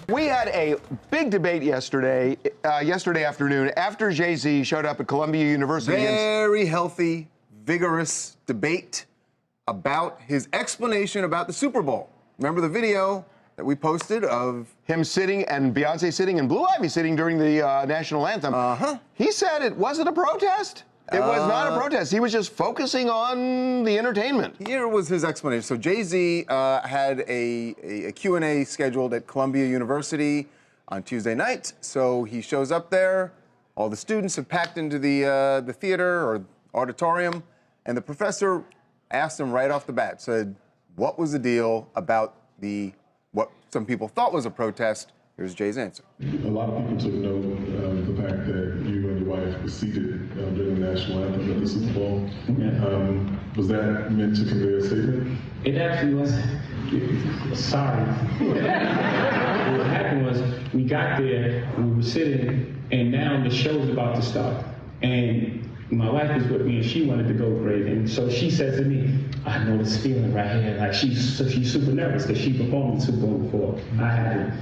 We had a big debate yesterday afternoon after Jay-Z showed up at Columbia University. Very healthy, vigorous debate about his explanation about the Super Bowl. Remember the video that we posted of him sitting and Beyonce sitting and Blue Ivy sitting during the National Anthem? He said it wasn't a protest. It was not a protest. He was just focusing on the entertainment. Here was his explanation. So Jay-Z had a Q&A scheduled at Columbia University on Tuesday night. So he shows up there. All the students have packed into the theater or auditorium. And the professor asked him right off the bat, said, what was the deal about what some people thought was a protest? Here's Jay's answer. A lot of people took note of the fact that you and your wife were seated during the National Anthem at the Super Bowl. Was that meant to convey a statement? It actually was. Sorry. What happened was we got there, we were sitting, and now the show's about to start. And my wife is with me, and she wanted to go crazy. And so she says to me, I know this feeling right here. Like she's super nervous because she performed the Super Bowl before. I haven't.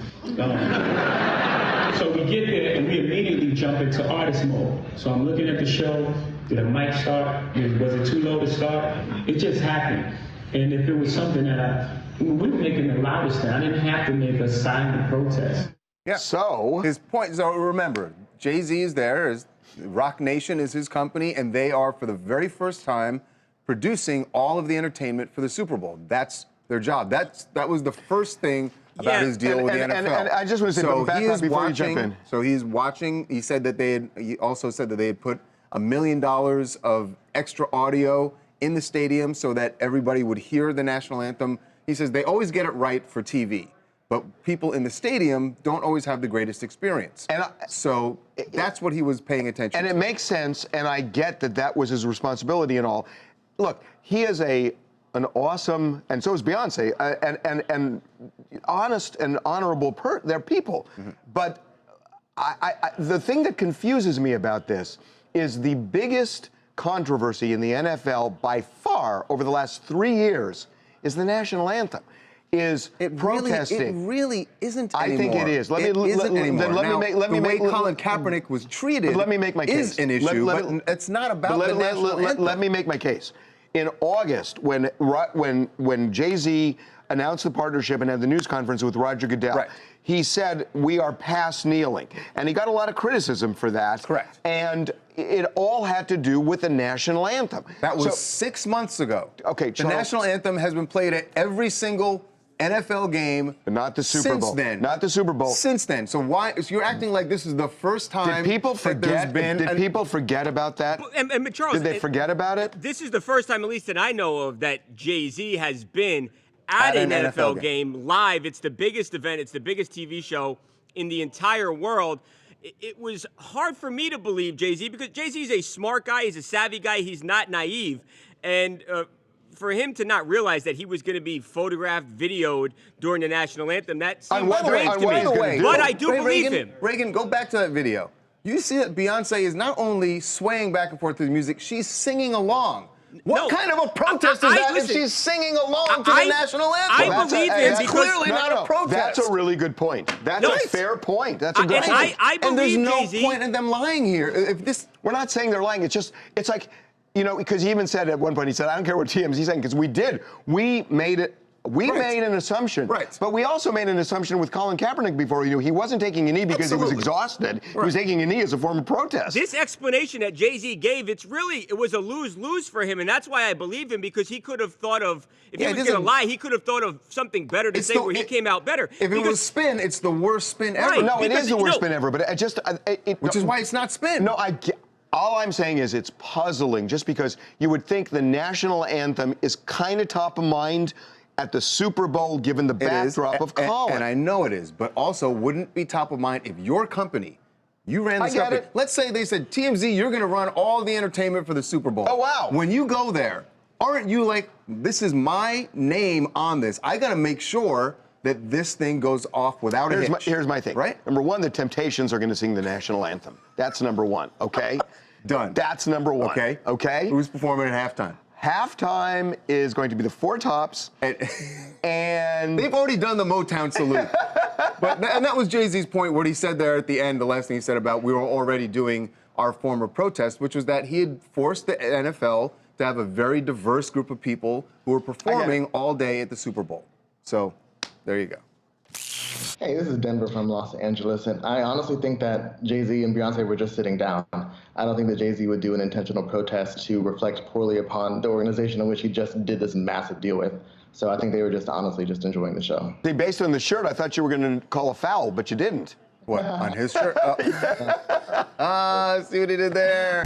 So we get there and we immediately jump into artist mode. So I'm looking at the show. Did a mic start? Was it too low to start? It just happened. And if it was something that we were making the loudest thing, I didn't have to make a silent protest. Yeah. So his point. So remember, Jay-Z is there. Rock Nation is his company, and they are for the very first time producing all of the entertainment for the Super Bowl. That's their job. That was the first thing about his deal with the NFL. And I just want to say, so back up before you jump in. So he's watching. He said that he also said that they had put $1 million of extra audio in the stadium so that everybody would hear the national anthem. He says they always get it right for TV, but people in the stadium don't always have the greatest experience. And so that's what he was paying attention to. And it makes sense, and I get that that was his responsibility and all. Look, he is an awesome, and so is Beyonce, and honest and honorable they're people. But the thing that confuses me about this is the biggest controversy in the NFL by far over the last 3 years is the national anthem. Protesting. It really isn't anymore. I think it is. Let me make Colin Kaepernick was treated. Let me make my case. Is an issue, but it's not about the national anthem. Let me make my case. In August, when Jay-Z announced the partnership and had the news conference with Roger Goodell, he said, we are past kneeling. And he got a lot of criticism for that. Correct. And it all had to do with the national anthem. That was 6 months ago. Okay, the national anthem has been played at every single NFL game. But not the Super Bowl. Since then. Not the Super Bowl. Since then. So why? So you're acting like this is the first time. Did people forget? Did people forget about that? And Charles, did they forget about it? This is the first time, at least that I know of, that Jay-Z has been at an NFL game live. It's the biggest event. It's the biggest TV show in the entire world. It was hard for me to believe Jay-Z because Jay-Z is a smart guy. He's a savvy guy. He's not naive. And for him to not realize that he was going to be photographed, videoed during the national anthem, that seems strange to me. But I do believe him. Reagan, go back to that video. You see that Beyonce is not only swaying back and forth to the music, she's singing along. What kind of a protest is that if she's singing along to the national anthem? I believe him because... It's clearly not a protest. That's a really good point. That's a fair point. That's a good point. I believe and there's no Jay-Z. point in them lying here. If this... We're not saying they're lying. It's like, you know, because he even said at one point, he said, I don't care what TMZ is saying, because we did. We made it. We made an assumption. But we also made an assumption with Colin Kaepernick before. You know, he wasn't taking a knee because he was exhausted. He was taking a knee as a form of protest. This explanation that Jay-Z gave, it was a lose-lose for him, and that's why I believe him, because he could have thought of, if he was going to lie, he could have thought of something better to say where he came out better. If it was spin, it's the worst spin ever. No, it is the worst spin ever, but which is why it's not spin. No, all I'm saying is it's puzzling, just because you would think the national anthem is kind of top of mind at the Super Bowl, given the backdrop of Colin. And I know it is, but also wouldn't be top of mind if your company, you ran this company. Let's say they said, TMZ, you're going to run all the entertainment for the Super Bowl. Oh, wow. When you go there, aren't you like, this is my name on this. I got to make sure that this thing goes off without a hitch. Here's my thing. Right? Number one, the Temptations are going to sing the national anthem. That's number one, okay? Done. That's number one. Okay. Okay? Who's performing at halftime? Halftime is going to be the Four Tops, and they've already done the Motown salute. And that was Jay-Z's point, what he said there at the end, the last thing he said about we were already doing our form of protest, which was that he had forced the NFL to have a very diverse group of people who were performing all day at the Super Bowl. So there you go. Hey, this is Denver from Los Angeles, and I honestly think that Jay-Z and Beyonce were just sitting down. I don't think that Jay-Z would do an intentional protest to reflect poorly upon the organization in which he just did this massive deal with. So I think they were just honestly just enjoying the show. See, based on the shirt, I thought you were going to call a foul, but you didn't. What, on his shirt? Oh. See what he did there?